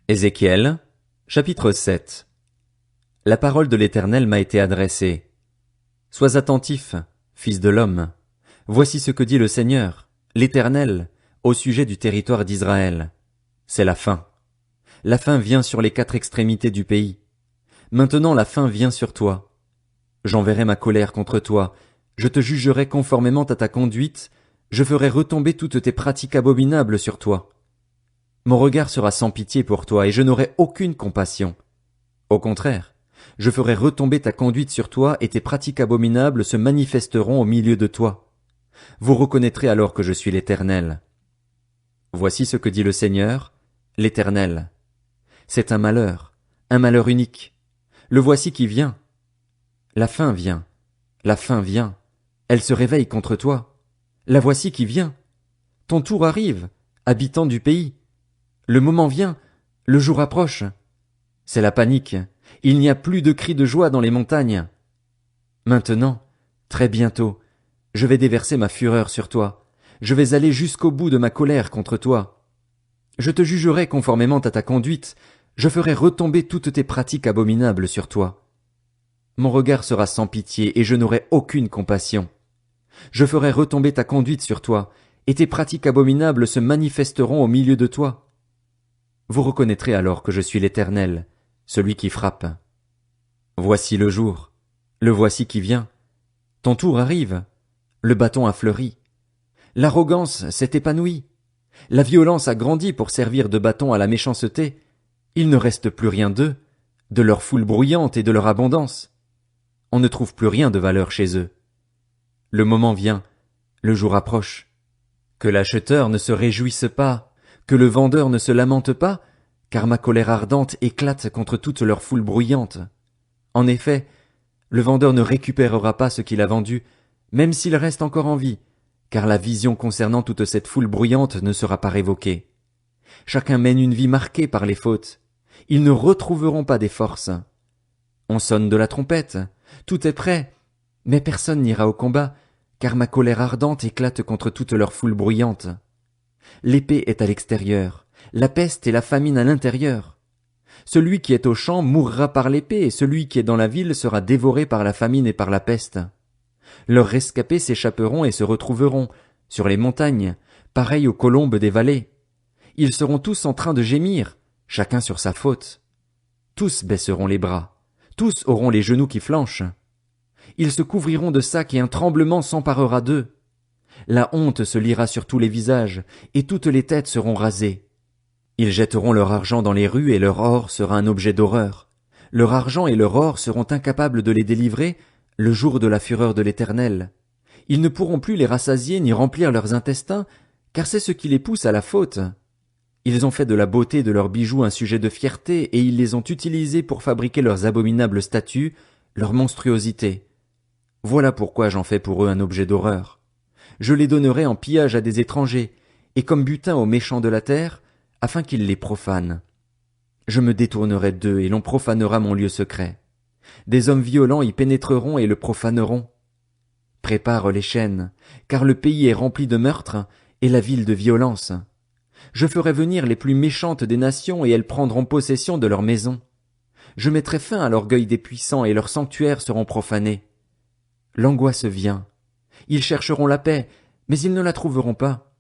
Ézéchiel, chapitre 7. La parole de l'Éternel m'a été adressée. Sois attentif, fils de l'homme. Voici ce que dit le Seigneur, l'Éternel, au sujet du territoire d'Israël. C'est la faim. La faim vient sur les quatre extrémités du pays. Maintenant la faim vient sur toi. J'enverrai ma colère contre toi, je te jugerai conformément à ta conduite, je ferai retomber toutes tes pratiques abominables sur toi. Mon regard sera sans pitié pour toi, et je n'aurai aucune compassion. Au contraire, je ferai retomber ta conduite sur toi, et tes pratiques abominables se manifesteront au milieu de toi. Vous reconnaîtrez alors que je suis l'Éternel. Voici ce que dit le Seigneur, l'Éternel. C'est un malheur unique. Le voici qui vient. La faim vient, elle se réveille contre toi. La voici qui vient. Ton tour arrive, habitant du pays. Le moment vient, le jour approche. C'est la panique, il n'y a plus de cris de joie dans les montagnes. Maintenant, très bientôt, je vais déverser ma fureur sur toi, je vais aller jusqu'au bout de ma colère contre toi. Je te jugerai conformément à ta conduite, je ferai retomber toutes tes pratiques abominables sur toi. Mon regard sera sans pitié et je n'aurai aucune compassion. Je ferai retomber ta conduite sur toi, et tes pratiques abominables se manifesteront au milieu de toi. Vous reconnaîtrez alors que je suis l'Éternel, celui qui frappe. Voici le jour, le voici qui vient. Ton tour arrive, le bâton a fleuri. L'arrogance s'est épanouie. La violence a grandi pour servir de bâton à la méchanceté. Il ne reste plus rien d'eux, de leur foule bruyante et de leur abondance. On ne trouve plus rien de valeur chez eux. Le moment vient, le jour approche. Que l'acheteur ne se réjouisse pas, que le vendeur ne se lamente pas, car ma colère ardente éclate contre toute leur foule bruyante. En effet, le vendeur ne récupérera pas ce qu'il a vendu, même s'il reste encore en vie, car la vision concernant toute cette foule bruyante ne sera pas révoquée. Chacun mène une vie marquée par les fautes. Ils ne retrouveront pas des forces. On sonne de la trompette, tout est prêt, mais personne n'ira au combat, car ma colère ardente éclate contre toute leur foule bruyante. L'épée est à l'extérieur, la peste et la famine à l'intérieur. Celui qui est au champ mourra par l'épée, et celui qui est dans la ville sera dévoré par la famine et par la peste. Leurs rescapés s'échapperont et se retrouveront, sur les montagnes, pareils aux colombes des vallées. Ils seront tous en train de gémir, chacun sur sa faute. Tous baisseront les bras, tous auront les genoux qui flanchent. Ils se couvriront de sacs et un tremblement s'emparera d'eux. La honte se lira sur tous les visages, et toutes les têtes seront rasées. Ils jetteront leur argent dans les rues et leur or sera un objet d'horreur. Leur argent et leur or seront incapables de les délivrer le jour de la fureur de l'Éternel. Ils ne pourront plus les rassasier ni remplir leurs intestins, car c'est ce qui les pousse à la faute. Ils ont fait de la beauté de leurs bijoux un sujet de fierté et ils les ont utilisés pour fabriquer leurs abominables statues, leurs monstruosités. Voilà pourquoi j'en fais pour eux un objet d'horreur. Je les donnerai en pillage à des étrangers, et comme butin aux méchants de la terre, afin qu'ils les profanent. Je me détournerai d'eux, et l'on profanera mon lieu secret. Des hommes violents y pénétreront et le profaneront. Prépare les chaînes, car le pays est rempli de meurtres, et la ville de violence. Je ferai venir les plus méchantes des nations, et elles prendront possession de leurs maisons. Je mettrai fin à l'orgueil des puissants, et leurs sanctuaires seront profanés. L'angoisse vient. Ils chercheront la paix, mais ils ne la trouveront pas.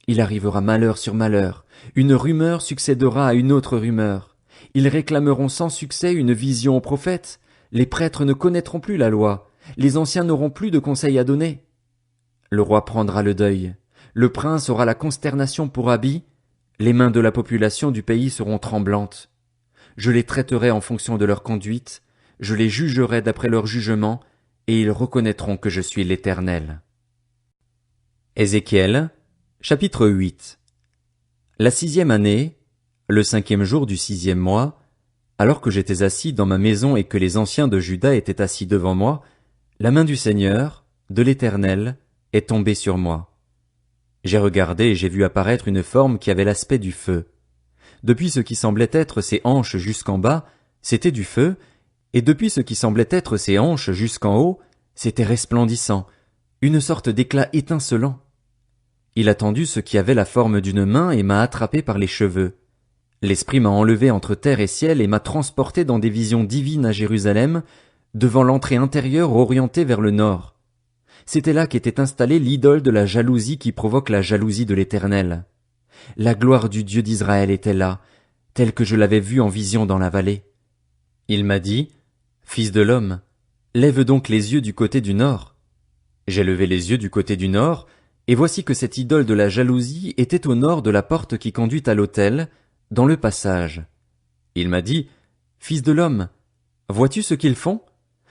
Il arrivera malheur sur malheur. Une rumeur succédera à une autre rumeur. Ils réclameront sans succès une vision aux prophètes. Les prêtres ne connaîtront plus la loi. Les anciens n'auront plus de conseils à donner. Le roi prendra le deuil. Le prince aura la consternation pour habit. Les mains de la population du pays seront tremblantes. Je les traiterai en fonction de leur conduite. Je les jugerai d'après leur jugement. Et ils reconnaîtront que je suis l'Éternel. Ézéchiel, chapitre 8. La 6e année, le 5e jour du 6e mois, alors que j'étais assis dans ma maison et que les anciens de Juda étaient assis devant moi, la main du Seigneur, de l'Éternel, est tombée sur moi. J'ai regardé et j'ai vu apparaître une forme qui avait l'aspect du feu. Depuis ce qui semblait être ses hanches jusqu'en bas, c'était du feu, et depuis ce qui semblait être ses hanches jusqu'en haut, c'était resplendissant, une sorte d'éclat étincelant. Il a tendu ce qui avait la forme d'une main et m'a attrapé par les cheveux. L'Esprit m'a enlevé entre terre et ciel et m'a transporté dans des visions divines à Jérusalem, devant l'entrée intérieure orientée vers le nord. C'était là qu'était installée l'idole de la jalousie qui provoque la jalousie de l'Éternel. La gloire du Dieu d'Israël était là, telle que je l'avais vue en vision dans la vallée. Il m'a dit, Fils de l'homme, lève donc les yeux du côté du nord. J'ai levé les yeux du côté du nord, et voici que cette idole de la jalousie était au nord de la porte qui conduit à l'autel, dans le passage. Il m'a dit, Fils de l'homme, vois-tu ce qu'ils font?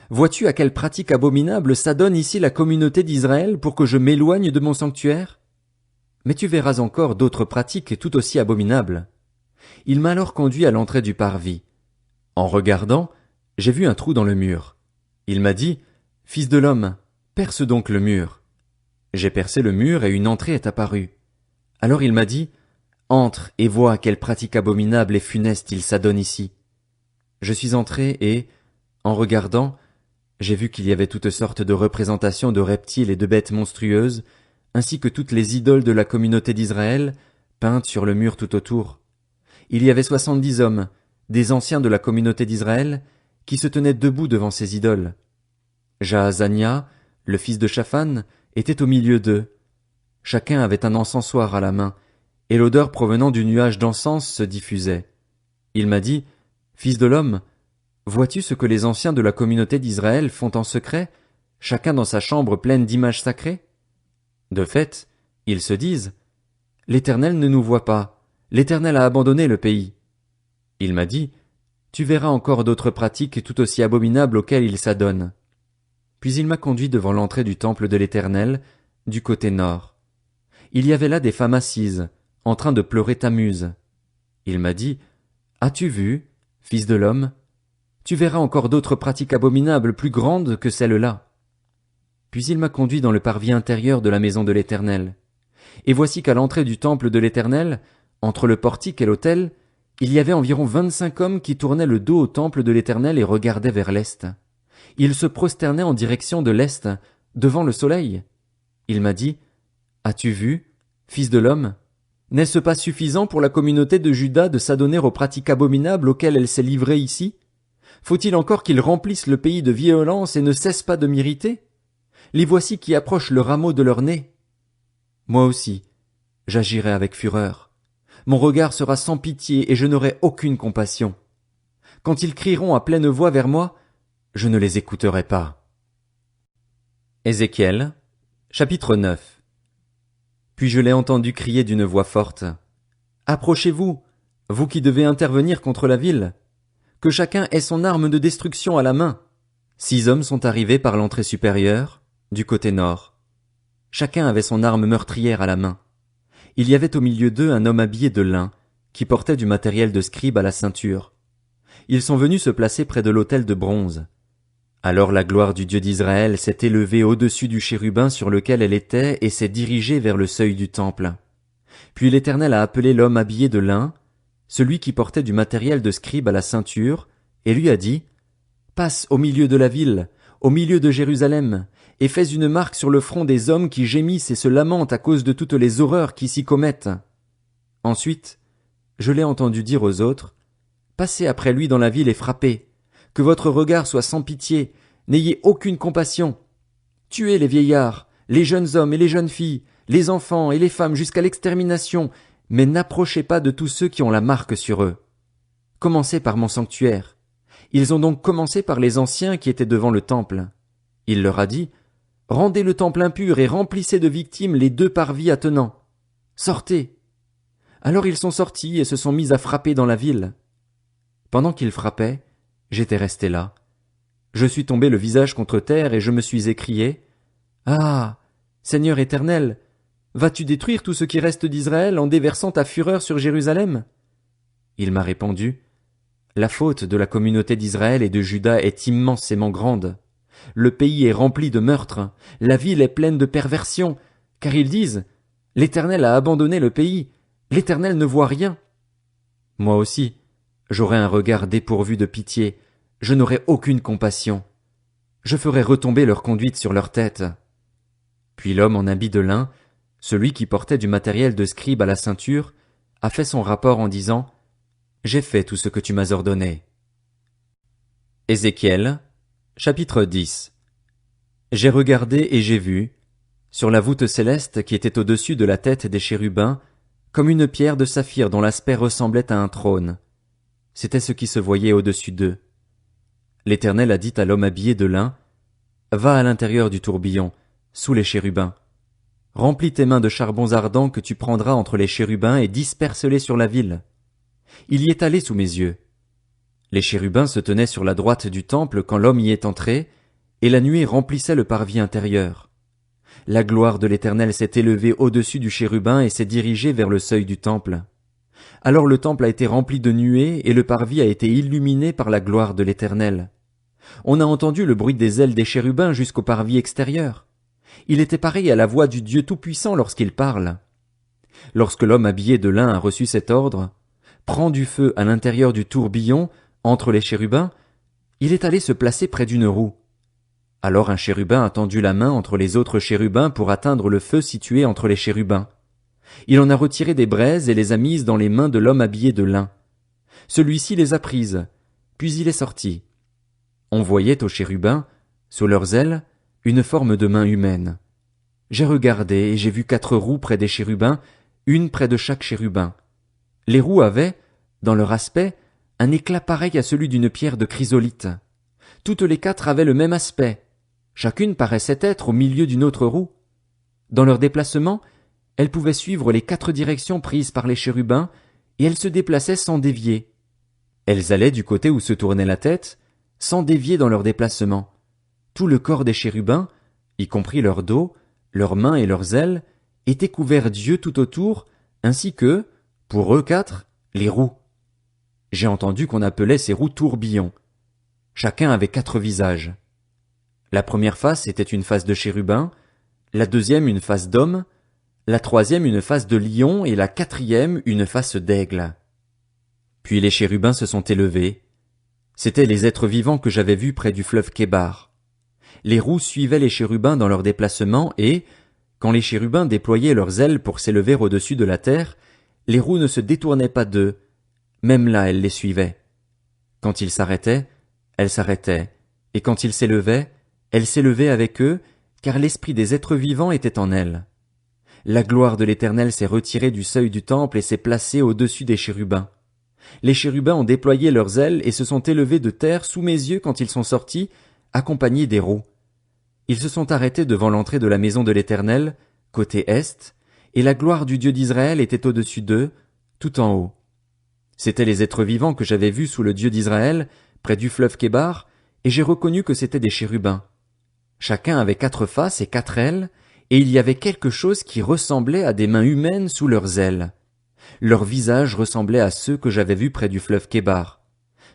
Vois-tu à quelle pratique abominable s'adonne ici la communauté d'Israël pour que je m'éloigne de mon sanctuaire? Mais tu verras encore d'autres pratiques tout aussi abominables. Il m'a alors conduit à l'entrée du parvis. En regardant, j'ai vu un trou dans le mur. Il m'a dit, Fils de l'homme, perce donc le mur. J'ai percé le mur et une entrée est apparue. Alors il m'a dit, entre et vois à quelle pratique abominable et funeste il s'adonne ici. Je suis entré et, en regardant, j'ai vu qu'il y avait toutes sortes de représentations de reptiles et de bêtes monstrueuses, ainsi que toutes les idoles de la communauté d'Israël, peintes sur le mur tout autour. Il y avait 70 hommes, des anciens de la communauté d'Israël, qui se tenaient debout devant ces idoles. Jaazania, le fils de Shaphan, était au milieu d'eux. Chacun avait un encensoir à la main, et l'odeur provenant du nuage d'encens se diffusait. Il m'a dit, Fils de l'homme, vois-tu ce que les anciens de la communauté d'Israël font en secret, chacun dans sa chambre pleine d'images sacrées? De fait, ils se disent, l'Éternel ne nous voit pas, l'Éternel a abandonné le pays. Il m'a dit, tu verras encore d'autres pratiques tout aussi abominables auxquelles ils s'adonnent. Puis il m'a conduit devant l'entrée du temple de l'Éternel, du côté nord. Il y avait là des femmes assises, en train de pleurer Tammuz. Il m'a dit, as-tu vu, fils de l'homme? Tu verras encore d'autres pratiques abominables plus grandes que celles-là. Puis il m'a conduit dans le parvis intérieur de la maison de l'Éternel. Et voici qu'à l'entrée du temple de l'Éternel, entre le portique et l'autel, il y avait environ 25 hommes qui tournaient le dos au temple de l'Éternel et regardaient vers l'est. Ils se prosternaient en direction de l'est, devant le soleil. Il m'a dit, as-tu vu, fils de l'homme? N'est-ce pas suffisant pour la communauté de Juda de s'adonner aux pratiques abominables auxquelles elle s'est livrée ici? Faut-il encore qu'ils remplissent le pays de violence et ne cessent pas de m'irriter? Les voici qui approchent le rameau de leur nez. Moi aussi, j'agirai avec fureur. Mon regard sera sans pitié et je n'aurai aucune compassion. Quand ils crieront à pleine voix vers moi, je ne les écouterai pas. Ézéchiel, chapitre 9. Puis je l'ai entendu crier d'une voix forte. Approchez-vous, vous qui devez intervenir contre la ville. Que chacun ait son arme de destruction à la main. 6 hommes sont arrivés par l'entrée supérieure, du côté nord. Chacun avait son arme meurtrière à la main. Il y avait au milieu d'eux un homme habillé de lin, qui portait du matériel de scribe à la ceinture. Ils sont venus se placer près de l'autel de bronze. Alors la gloire du Dieu d'Israël s'est élevée au-dessus du chérubin sur lequel elle était et s'est dirigée vers le seuil du temple. Puis l'Éternel a appelé l'homme habillé de lin, celui qui portait du matériel de scribe à la ceinture, et lui a dit, « Passe au milieu de la ville, au milieu de Jérusalem, et fais une marque sur le front des hommes qui gémissent et se lamentent à cause de toutes les horreurs qui s'y commettent. » Ensuite, je l'ai entendu dire aux autres, « Passez après lui dans la ville et frappez, que votre regard soit sans pitié, n'ayez aucune compassion. Tuez les vieillards, les jeunes hommes et les jeunes filles, les enfants et les femmes jusqu'à l'extermination, mais n'approchez pas de tous ceux qui ont la marque sur eux. Commencez par mon sanctuaire. » Ils ont donc commencé par les anciens qui étaient devant le temple. Il leur a dit, « Rendez le temple impur et remplissez de victimes les 2 parvis attenants. Sortez !» Alors ils sont sortis et se sont mis à frapper dans la ville. Pendant qu'ils frappaient, j'étais resté là. Je suis tombé le visage contre terre et je me suis écrié, « Ah, Seigneur éternel, vas-tu détruire tout ce qui reste d'Israël en déversant ta fureur sur Jérusalem? » Il m'a répondu, « La faute de la communauté d'Israël et de Juda est immensément grande. Le pays est rempli de meurtres, la ville est pleine de perversions, car ils disent, « L'Éternel a abandonné le pays, l'Éternel ne voit rien. » Moi aussi, j'aurai un regard dépourvu de pitié, je n'aurai aucune compassion. Je ferai retomber leur conduite sur leur tête. Puis l'homme en habit de lin, celui qui portait du matériel de scribe à la ceinture, a fait son rapport en disant, j'ai fait tout ce que tu m'as ordonné. Ézéchiel, chapitre 10. J'ai regardé et j'ai vu, sur la voûte céleste qui était au-dessus de la tête des chérubins, comme une pierre de saphir dont l'aspect ressemblait à un trône. C'était ce qui se voyait au-dessus d'eux. L'Éternel a dit à l'homme habillé de lin, « Va à l'intérieur du tourbillon, sous les chérubins. Remplis tes mains de charbons ardents que tu prendras entre les chérubins et disperse-les sur la ville. » Il y est allé sous mes yeux. Les chérubins se tenaient sur la droite du temple quand l'homme y est entré, et la nuée remplissait le parvis intérieur. La gloire de l'Éternel s'est élevée au-dessus du chérubin et s'est dirigée vers le seuil du temple. Alors le temple a été rempli de nuées et le parvis a été illuminé par la gloire de l'Éternel. On a entendu le bruit des ailes des chérubins jusqu'au parvis extérieur. Il était pareil à la voix du Dieu Tout-Puissant lorsqu'il parle. Lorsque l'homme habillé de lin a reçu cet ordre, « Prends du feu à l'intérieur du tourbillon, entre les chérubins », il est allé se placer près d'une roue. Alors un chérubin a tendu la main entre les autres chérubins pour atteindre le feu situé entre les chérubins. Il en a retiré des braises et les a mises dans les mains de l'homme habillé de lin. Celui-ci les a prises, puis il est sorti. On voyait aux chérubins, sous leurs ailes, une forme de main humaine. J'ai regardé et j'ai vu 4 roues près des chérubins, une près de chaque chérubin. Les roues avaient, dans leur aspect, un éclat pareil à celui d'une pierre de chrysolite. Toutes les 4 avaient le même aspect. Chacune paraissait être au milieu d'une autre roue. Dans leur déplacement, elles pouvaient suivre les 4 directions prises par les chérubins, et elles se déplaçaient sans dévier. Elles allaient du côté où se tournait la tête, sans dévier dans leur déplacement. Tout le corps des chérubins, y compris leur dos, leurs mains et leurs ailes, était couvert d'yeux tout autour, ainsi que, pour eux 4, les roues. J'ai entendu qu'on appelait ces roues tourbillons. Chacun avait 4 visages. La première face était une face de chérubin, la deuxième une face d'homme, la troisième une face de lion et la 4e une face d'aigle. Puis les chérubins se sont élevés. C'étaient les êtres vivants que j'avais vus près du fleuve Kébar. Les roues suivaient les chérubins dans leur déplacement et, quand les chérubins déployaient leurs ailes pour s'élever au-dessus de la terre, les roues ne se détournaient pas d'eux. Même là, elles les suivaient. Quand ils s'arrêtaient, elles s'arrêtaient, et quand ils s'élevaient avec eux, car l'esprit des êtres vivants était en elles. La gloire de l'Éternel s'est retirée du seuil du temple et s'est placée au-dessus des chérubins. Les chérubins ont déployé leurs ailes et se sont élevés de terre sous mes yeux quand ils sont sortis, accompagnés des roues. Ils se sont arrêtés devant l'entrée de la maison de l'Éternel, côté est, et la gloire du Dieu d'Israël était au-dessus d'eux, tout en haut. C'étaient les êtres vivants que j'avais vus sous le Dieu d'Israël, près du fleuve Kébar, et j'ai reconnu que c'étaient des chérubins. Chacun avait 4 faces et 4 ailes, et il y avait quelque chose qui ressemblait à des mains humaines sous leurs ailes. Leurs visages ressemblaient à ceux que j'avais vus près du fleuve Kébar.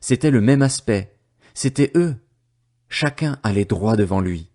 C'était le même aspect. C'étaient eux. Chacun allait droit devant lui.